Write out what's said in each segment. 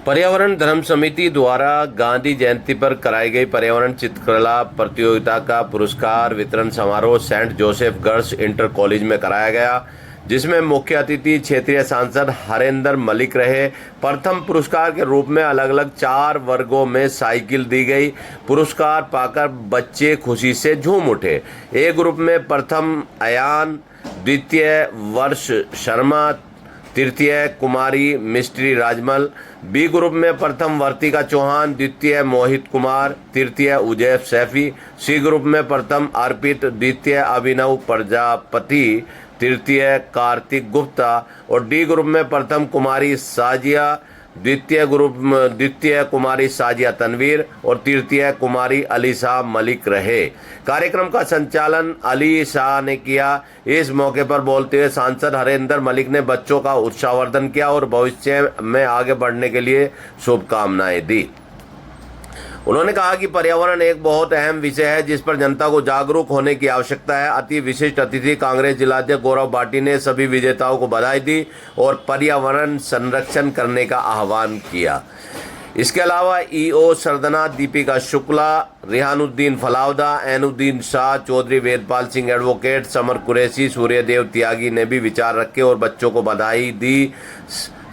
पर्यावरण धर्म समिति द्वारा गांधी जयंती पर कराई गई पर्यावरण चित्रकला प्रतियोगिता का पुरस्कार वितरण समारोह Saint Joseph Girls Inter College में कराया गया, जिसमें मुख्य अतिथि क्षेत्रीय सांसद हरेंद्र मलिक रहे। प्रथम पुरस्कार के रूप में अलग अलग 4 वर्गों में साइकिल दी गई। पुरस्कार पाकर बच्चे खुशी से झूम उठे। ए ग्रुप में प्रथम अयान, द्वितीय वर्ष शर्मा, तृतीय कुमारी मिस्ट्री राजमल। बी ग्रुप में प्रथम वर्तिका चौहान, द्वितीय मोहित कुमार, तृतीय उजैफ सैफी। सी ग्रुप में प्रथम अर्पित, द्वितीय अभिनव प्रजापति, तृतीय कार्तिक गुप्ता और डी ग्रुप में प्रथम कुमारी साजिया, द्वितीय कुमारी साजिया तनवीर और तृतीय कुमारी अलीशा मलिक रहे। कार्यक्रम का संचालन अली शाह ने किया। इस मौके पर बोलते हुए सांसद हरेंद्र मलिक ने बच्चों का उत्साहवर्धन किया और भविष्य में आगे बढ़ने के लिए शुभकामनाएं दी। उन्होंने कहा कि पर्यावरण एक बहुत अहम विषय है जिस पर जनता को जागरूक होने की आवश्यकता है। अति विशिष्ट अतिथि कांग्रेस जिलाध्यक्ष गौरव भाटी ने सभी विजेताओं को बधाई दी और पर्यावरण संरक्षण करने का आह्वान किया। इसके अलावा ईओ सरदना, दीपिका शुक्ला, रिहानुद्दीन फलावदा, एनुद्दीन शाह, चौधरी वेदपाल सिंह एडवोकेट, समर कुरैशी, सूर्यदेव त्यागी ने भी विचार रखे और बच्चों को बधाई दी।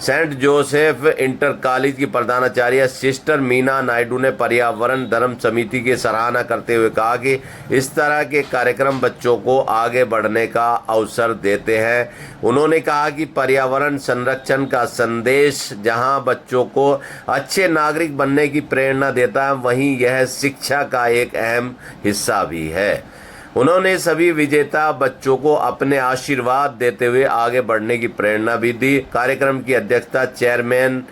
सेंट जोसेफ इंटर कॉलेज की प्रधानाचार्य सिस्टर मीना नायडू ने पर्यावरण धर्म समिति की सराहना करते हुए कहा कि इस तरह के कार्यक्रम बच्चों को आगे बढ़ने का अवसर देते हैं। उन्होंने कहा कि पर्यावरण संरक्षण का संदेश जहां बच्चों को अच्छे नागरिक बनने की प्रेरणा देता है, वहीं यह शिक्षा का एक अहम हिस्सा भी है। उन्होंने सभी विजेता बच्चों को अपने आशीर्वाद देते हुए आगे बढ़ने की प्रेरणा भी दी। कार्यक्रम की अध्यक्षता चेयरमैन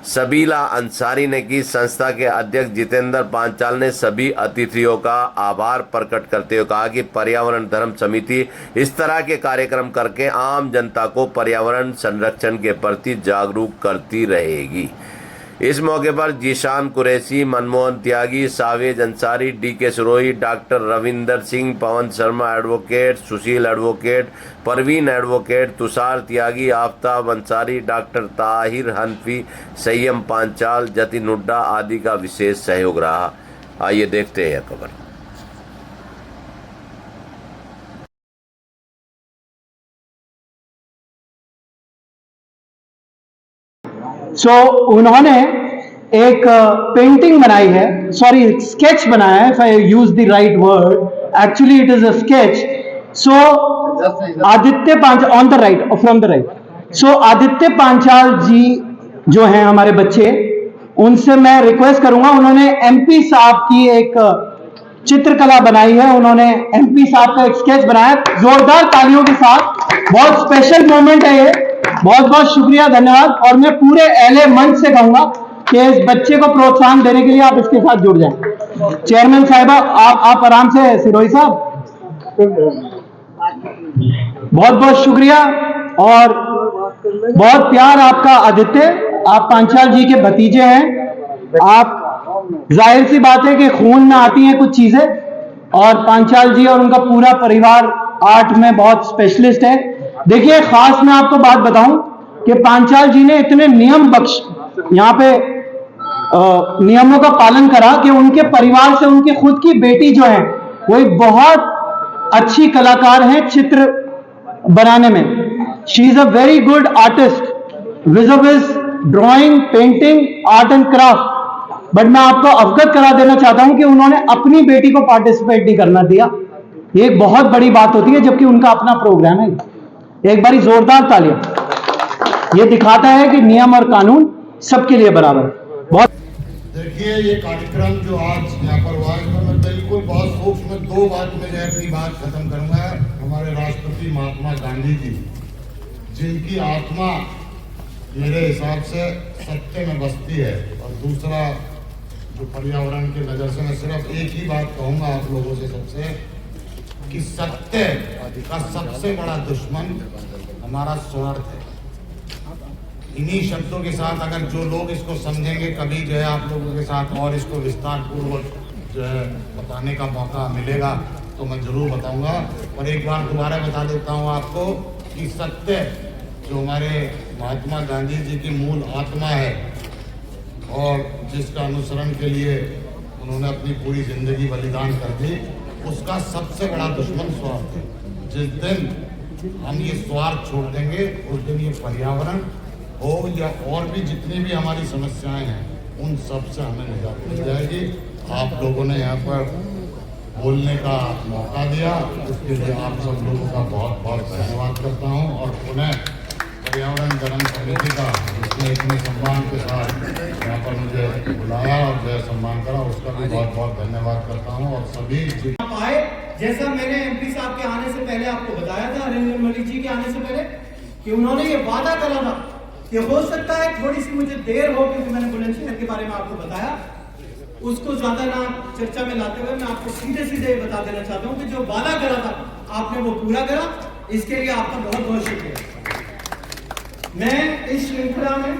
सबीला अंसारी ने की। संस्था के अध्यक्ष जितेंद्र पांचाल ने सभी अतिथियों का आभार प्रकट करते हुए कहा कि पर्यावरण धर्म समिति इस तरह के कार्यक्रम करके आम जनता को पर्यावरण संरक्षण के प्रति जागरूक करती रहेगी। इस मौके पर Zeeshan Qureshi, Manmohan Tyagi, Savej Ansari, DK Surohi, doctor Ravinder Singh, Pawan Sharma advocate, Sushil advocate, Parveen advocate, Tushar Tyagi, Aftab Ansari, doctor Tahir Hanfi, Sanyam Panchal, Jatin Hooda आदि का विशेष सहयोग रहा। आइए देखते हैं यह खबर। उन्होंने एक पेंटिंग बनाई है, सॉरी स्केच बनाया है, if I use the right word, actually it is a sketch. Aditya Panchal on the right, from the right. Aditya Panchal ji जो हैं हमारे बच्चे, उनसे मैं रिक्वेस्ट करूंगा, उन्होंने एमपी साहब की एक चित्रकला बनाई है, उन्होंने एमपी साहब का एक स्केच बनाया। जोरदार तालियों के साथ, बहुत स्पेशल मोमेंट है ये। बहुत बहुत शुक्रिया, धन्यवाद। और मैं पूरे एलए मंच से कहूंगा कि इस बच्चे को प्रोत्साहन देने के लिए आप इसके साथ जुड़ जाएं। चेयरमैन साहिबा, आप आराम से, सिरोही साहब, बहुत बहुत शुक्रिया और बहुत प्यार आपका। आदित्य, आप पांचाल जी के भतीजे हैं। आप, जाहिर सी बात है कि खून में आती हैं कुछ चीजें, और पांचाल जी और उनका पूरा परिवार आर्ट में बहुत स्पेशलिस्ट है। देखिए, खास मैं आपको बात बताऊं कि पांचाल जी ने इतने नियम बख्श यहाँ पे नियमों का पालन करा कि उनके परिवार से उनकी खुद की बेटी जो है वो एक बहुत अच्छी कलाकार है चित्र बनाने में। She is a very good artist, visuals, drawing, painting, art and craft. But मैं आपको अवगत करा देना चाहता हूं कि उन्होंने अपनी बेटी को पार्टिसिपेट नहीं करना दिया। ये एक बहुत बड़ी बात होती है, जबकि उनका अपना प्रोग्राम है। एक बारी जोरदार तालियां। ये दिखाता है कि नियम और कानून सबके लिए बराबर है। बहुत देखिए, ये कार्यक्रम जो आज यहाँ पर हुआ है, मैं बिल्कुल बहुत सूक्ष्म 2 बात में जो अपनी बात खत्म करूंगा। हमारे राष्ट्रपति महात्मा गांधी जी, जिनकी आत्मा मेरे हिसाब से सत्य में बसती है, और दूसरा जो पर्यावरण की नजर से मैं सिर्फ एक ही बात कहूंगा आप लोगों से सबसे, कि सत्य का सबसे बड़ा दुश्मन हमारा स्वार्थ है। इन्हीं शब्दों के साथ अगर जो लोग इसको समझेंगे, कभी जो है आप लोगों के साथ और इसको विस्तार पूर्वक जो है बताने का मौका मिलेगा तो मैं जरूर बताऊंगा। और एक बार दोबारा बता देता हूं आपको कि सत्य जो हमारे महात्मा गांधी जी की मूल आत्मा है, और जिसका अनुसरण के लिए उन्होंने अपनी पूरी जिंदगी बलिदान कर दी, उसका सबसे बड़ा दुश्मन स्वार्थ है। जिस दिन हम ये स्वार्थ छोड़ देंगे उस दिन ये पर्यावरण हो या और भी जितनी भी हमारी समस्याएं हैं उन सब से हमें निजात मिल जाएगी। आप लोगों ने यहाँ पर बोलने का मौका दिया, इसके लिए आप सब लोगों का बहुत बहुत धन्यवाद करता हूँ। और पुनः पर्यावरण जन समिति का जिसने इतने सम्मान के साथ यहाँ पर मुझे बुलाया और जो सम्मान करा, उसका भी बहुत बहुत धन्यवाद करता हूँ। और सभी आए, जैसा मैंने एमपी साहब के आने से पहले आपको बताया था, हरेंद्र मलिक जी के आने से पहले, कि उन्होंने ये वादा करा था कि हो सकता है थोड़ी सी मुझे देर हो, क्योंकि मैंने बुलंदशहर के बारे में आपको बताया, उसको ज्यादा ना चर्चा में लाते हुए मैं आपको सीधे सीधे बता देना चाहता हूँ कि जो वादा करा था आपने वो पूरा करा। इसके लिए आपका बहुत बहुत शुक्रिया। मैं इस श्रृंखला में,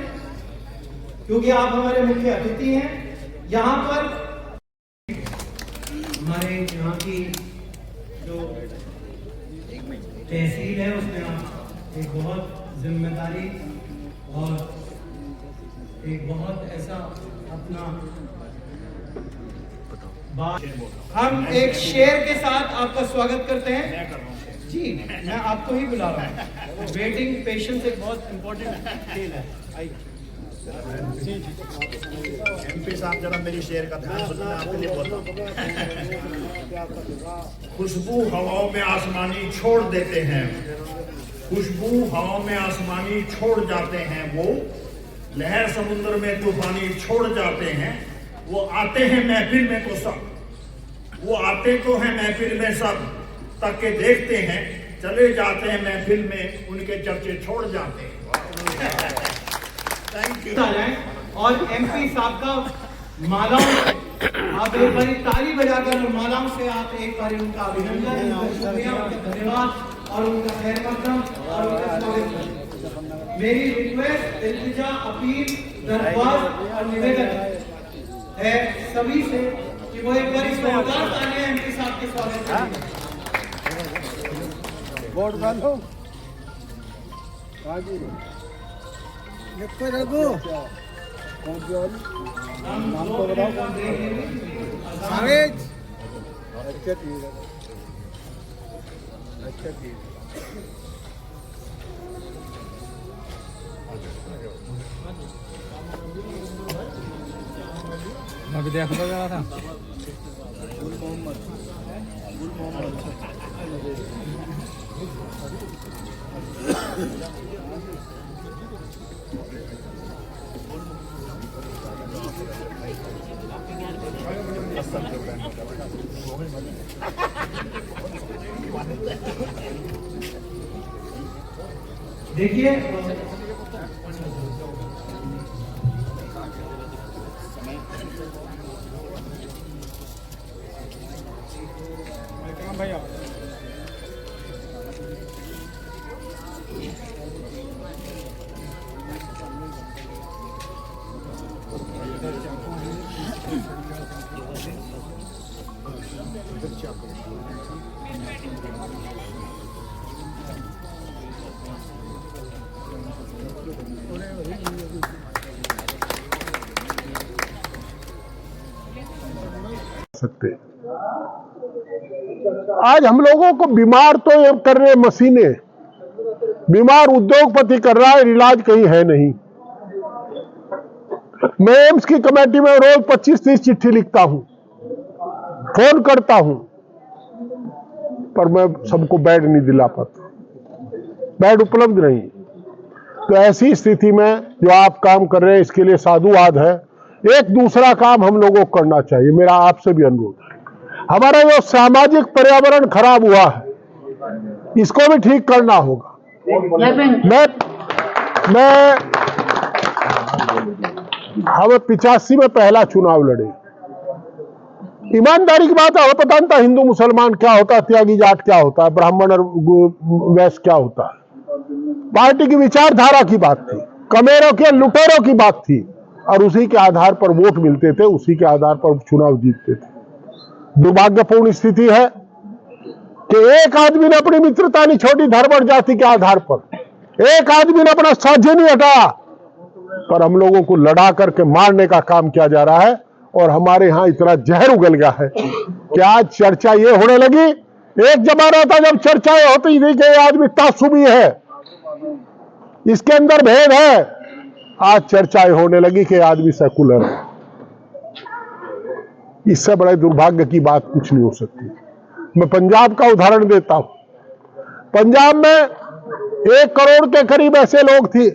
क्योंकि आप हमारे मुख्य अतिथि हैं, यहाँ पर हमारे यहाँ की जो तहसील है उसमें आप एक बहुत जिम्मेदारी और एक बहुत ऐसा अपना बात, हम एक शेर के साथ आपका स्वागत करते हैं। जी, मैं आपको ही बुला रहा हूँ। वेटिंग पेशेंस एक बहुत इंपॉर्टेंट खेल है। एमपी साहब जरा मेरी शेर का ध्यान सुनना, मैं आपके लिए बोल रहा हूँ। खुशबू हवाओं में आसमानी छोड़ देते हैं, खुशबू हवाओं में आसमानी छोड़ जाते हैं, वो लहर समुद्र में तूफानी छोड़ जाते हैं, वो आते हैं महफिल में तो सब, वो आते तो हैं महफिल में सब, तक के देखते हैं, चले जाते हैं महफिल में, उनके चर्चे छोड़ जाते हैं। Thank you. और एमपी साहब का मालाओं, आप एक बारी ताली बजाकर और मालाओं से आप एक बारी उनका अभिनंदन, उनका शुक्रिया, उनका धन्यवाद और उनका खैर मकदम और उनका स्वागत करें। मेरी रिक्वेस्ट, इल्तिजा, अपील, दरख्वास्त और निवेदन है सभी से कि वो एक बारी जोरदार तालियां एमपी साहब के स्वागत करें। बोर्ड डालो नाम तो बताओ। अच्छा ठीक है, अच्छा ठीक है। मैं भी देखने जा रहा था। देखिए, भैया सकते। आज हम लोगों को बीमार तो ये कर रहे मशीनें, बीमार उद्योगपति कर रहा है, इलाज कहीं है नहीं। मैं एम्स की कमेटी में रोज 25-30 चिट्ठी लिखता हूं, फोन करता हूं, पर मैं सबको बेड नहीं दिला पाता, बेड उपलब्ध नहीं। तो ऐसी स्थिति में जो आप काम कर रहे हैं इसके लिए साधुवाद है। एक दूसरा काम हम लोगों को करना चाहिए, मेरा आपसे भी अनुरोध है। हमारा जो सामाजिक पर्यावरण खराब हुआ है इसको भी ठीक करना होगा। मैं हम 85 में पहला चुनाव लड़े। ईमानदारी की बात है, हमें पता नहीं था हिंदू मुसलमान क्या होता है, त्यागी जाट क्या होता है, ब्राह्मण और वैश्य क्या होता है। पार्टी की विचारधारा की बात थी, कमेरों के लुटेरों की बात थी, और उसी के आधार पर वोट मिलते थे, उसी के आधार पर चुनाव जीतते थे। दुर्भाग्यपूर्ण स्थिति है कि एक आदमी ने अपनी मित्रता नहीं छोड़ी धर्म और जाति के आधार पर, एक आदमी ने अपना साझे नहीं हटाया पर हम लोगों को लड़ा करके मारने का काम किया जा रहा है और हमारे यहाँ इतना जहर उगल गया है कि आज चर्चा ये होने लगी। एक जमाना था जब चर्चाएं होती थी कि ये आदमी तासुबी है, इसके अंदर भेद है। आज चर्चाएं होने लगी कि आदमी सेकुलर है। इससे बड़े दुर्भाग्य की बात कुछ नहीं हो सकती। मैं पंजाब का उदाहरण देता हूं। पंजाब में 1 करोड़ के करीब ऐसे लोग थे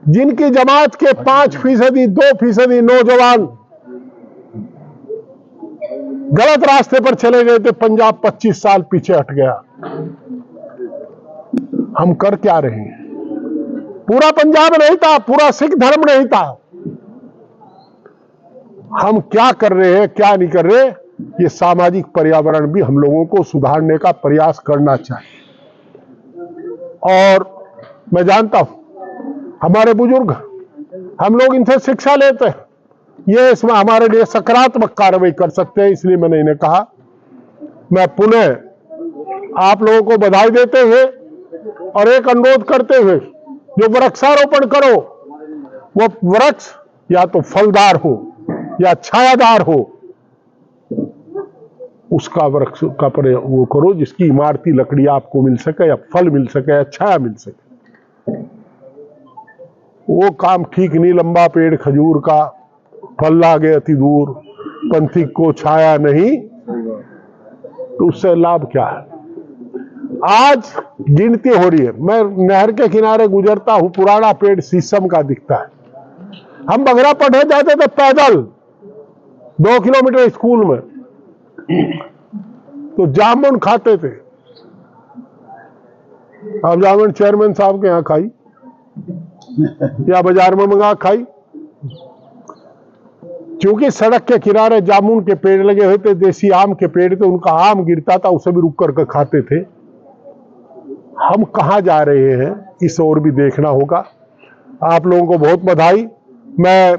जिनकी जमात के 5%, 2% नौजवान गलत रास्ते पर चले गए थे। पंजाब 25 साल पीछे हट गया। हम कर क्या रहे हैं? पूरा पंजाब नहीं था, पूरा सिख धर्म नहीं था। हम क्या कर रहे हैं, क्या नहीं कर रहे, ये सामाजिक पर्यावरण भी हम लोगों को सुधारने का प्रयास करना चाहिए। और मैं जानता हूं हमारे बुजुर्ग, हम लोग इनसे शिक्षा लेते हैं, ये इसमें हमारे लिए सकारात्मक कार्रवाई कर सकते हैं। इसलिए मैंने इन्हें कहा, मैं पुनः आप लोगों को बधाई देते हुए और एक अनुरोध करते हुए, जो वृक्षारोपण करो वो वृक्ष या तो फलदार हो या छायादार हो, उसका वृक्ष का वो करो जिसकी इमारती लकड़ी आपको मिल सके या फल मिल सके या छाया मिल सके। वो काम ठीक नहीं, लंबा पेड़ खजूर का, फल लागे अति दूर, पंथिक को छाया नहीं, तो उससे लाभ क्या है? आज गिनती हो रही है। मैं नहर के किनारे गुजरता हूं, पुराना पेड़ शीशम का दिखता है। हम बगरा पढ़ने जाते थे पैदल 2 किलोमीटर स्कूल में, तो जामुन खाते थे। अब जामुन चेयरमैन साहब के यहां खाई या बाजार में मंगा खाई, क्योंकि सड़क के किनारे जामुन के पेड़ लगे हुए थे, देसी आम के पेड़ थे, उनका आम गिरता था, उसे भी रुक करके खाते थे। हम कहां जा रहे हैं, इस ओर भी देखना होगा। आप लोगों को बहुत बधाई। मैं